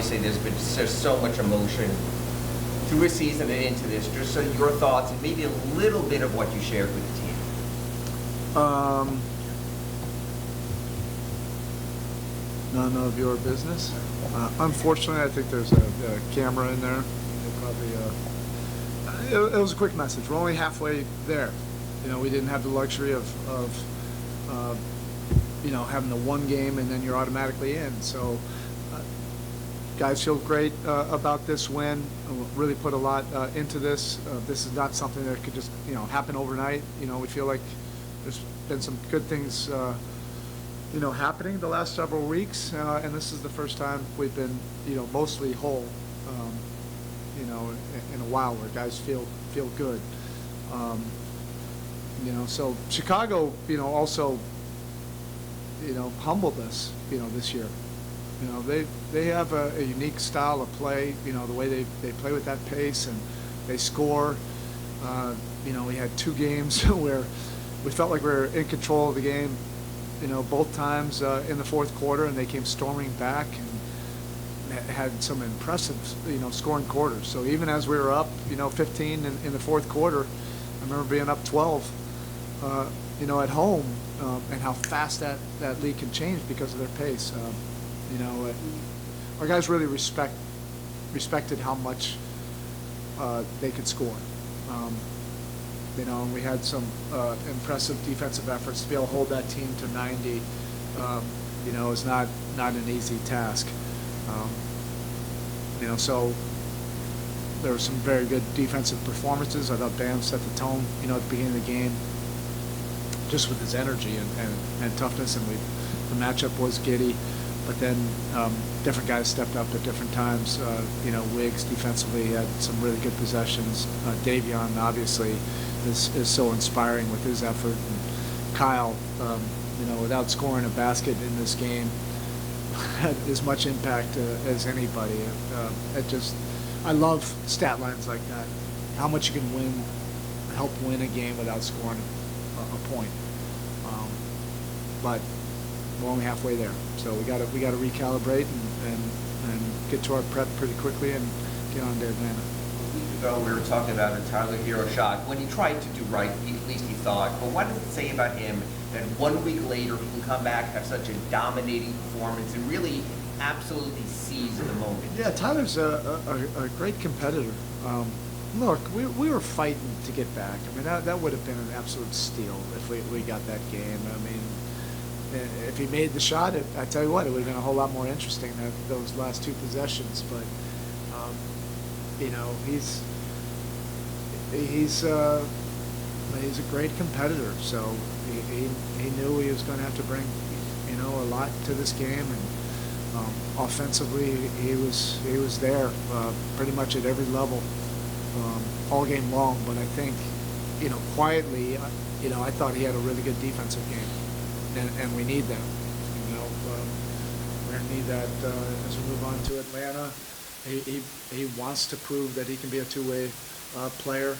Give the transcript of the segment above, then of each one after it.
obviously there's so much emotion through a season and into this. Just so your thoughts and maybe a little bit of what you shared with the team. None of your business. Unfortunately, I think there's a camera in there. It probably. It was a quick message. We're only halfway there. We didn't have the luxury of having the one game and then you're automatically in. So, guys feel great about this win. Really put a lot into this. This is not something that could just happen overnight. We feel like there's been some good things happening the last several weeks, and this is the first time we've been mostly whole in a while where guys feel good. So Chicago also humbled us this year. They have a unique style of play, the way they play with that pace and they score. We had 2 games where we felt like we were in control of the game, both times in the fourth quarter, and they came storming back and had some impressive, scoring quarters. So even as we were up, 15 in the fourth quarter, I remember being up 12, at home, and how fast that lead can change because of their pace. Our guys really respected how much they could score. And we had some impressive defensive efforts to be able to hold that team to 90. Is not an easy task. So there were some very good defensive performances. I thought Bam set the tone, at the beginning of the game, just with his energy and toughness. And the matchup was giddy, but then different guys stepped up at different times. Wiggs defensively had some really good possessions. Davion obviously is so inspiring with his effort. And Kyle, without scoring a basket in this game, had as much impact as anybody. I love stat lines like that. How much you can help win a game without scoring a point. But we're only halfway there, so we got to recalibrate and get to our prep pretty quickly and get on to Atlanta. A week ago, we were talking about a Tyler Hero shot. When he tried to do right, at least he thought. But what does it say about him that 1 week later he can come back, have such a dominating performance, and really absolutely seize the moment? Yeah, Tyler's a great competitor. Look, we were fighting to get back. I mean, that would have been an absolute steal if we got that game. I mean, if he made the shot, I tell you what, it would have been a whole lot more interesting than those last 2 possessions. But he's a great competitor. So he knew he was going to have to bring a lot to this game, and offensively he was there pretty much at every level all game long. But I think quietly, I thought he had a really good defensive game. And we need that. We're going to need that as we move on to Atlanta. He wants to prove that he can be a two-way player,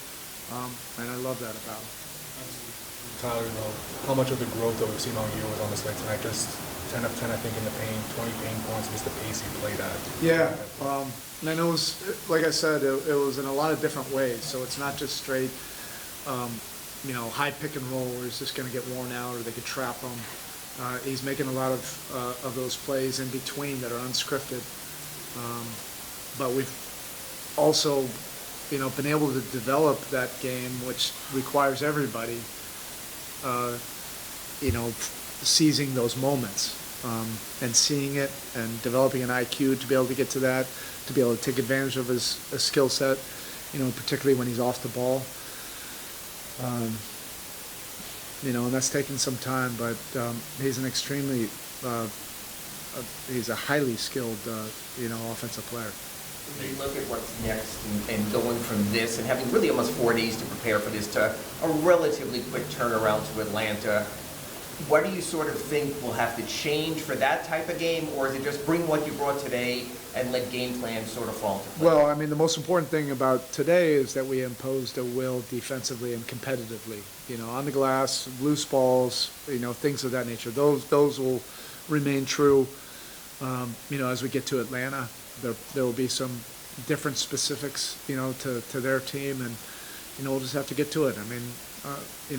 and I love that about him. Tyler, how much of the growth that we've seen all year was on display tonight? Just 10 of 10, I think, in the paint, 20 paint points, just the pace he played at. Yeah, and it was, like I said, it was in a lot of different ways. So it's not just straight high pick and roll where he's just going to get worn out or they could trap him. He's making a lot of those plays in between that are unscripted. But we've also, been able to develop that game, which requires everybody, seizing those moments and seeing it and developing an IQ to be able to get to that, to be able to take advantage of his skill set, particularly when he's off the ball. And that's taken some time, but he's an extremely, he's a highly skilled, offensive player. When you look at what's next and going from this and having really almost 4 days to prepare for this to a relatively quick turnaround to Atlanta, what do you sort of think will have to change for that type of game, or is it just bring what you brought today and let game plans sort of fall into place? Well, I mean, the most important thing about today is that we imposed a will defensively and competitively. On the glass, loose balls, things of that nature. Those will remain true, as we get to Atlanta. there will be some different specifics, to their team, and, we'll just have to get to it. I mean,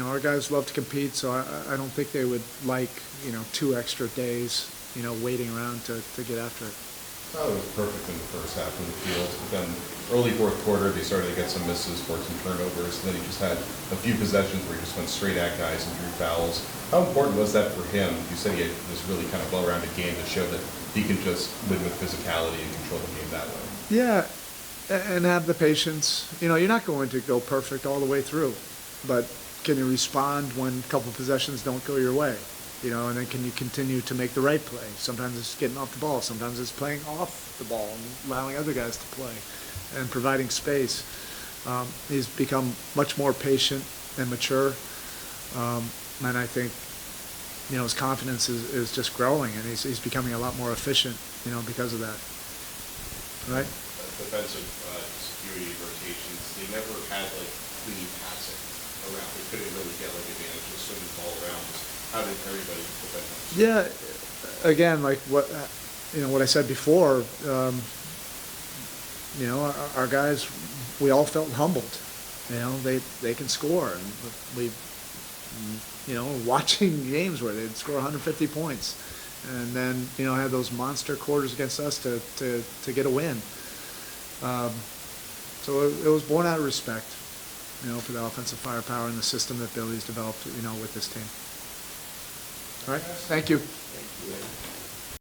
our guys love to compete, so I don't think they would like, 2 extra days, waiting around to get after it. I thought it was perfect in the first half of the field, but then early fourth quarter, they started to get some misses, forced some turnovers, and then he just had a few possessions where he just went straight at guys and drew fouls. How important was that for him? You said he had this really kind of well-rounded game that showed that he can just win with physicality and control the game that way. Yeah, and have the patience. You're not going to go perfect all the way through, but can you respond when a couple possessions don't go your way? And then can you continue to make the right play? Sometimes it's getting off the ball. Sometimes it's playing off the ball and allowing other guys to play and providing space. He's become much more patient and mature. And I think, his confidence is just growing, and he's becoming a lot more efficient, because of that. Right? Defensive security rotations, they never had clean passing around. They couldn't really get advantage of swinging the ball around. How did everybody defend that? Yeah, again, like what I said before, our guys, we all felt humbled. They can score, and we, watching games where they'd score 150 points, and then had those monster quarters against us to get a win. So it was born out of respect, for the offensive firepower and the system that Billy's developed, with this team. All right, thank you. Thank you.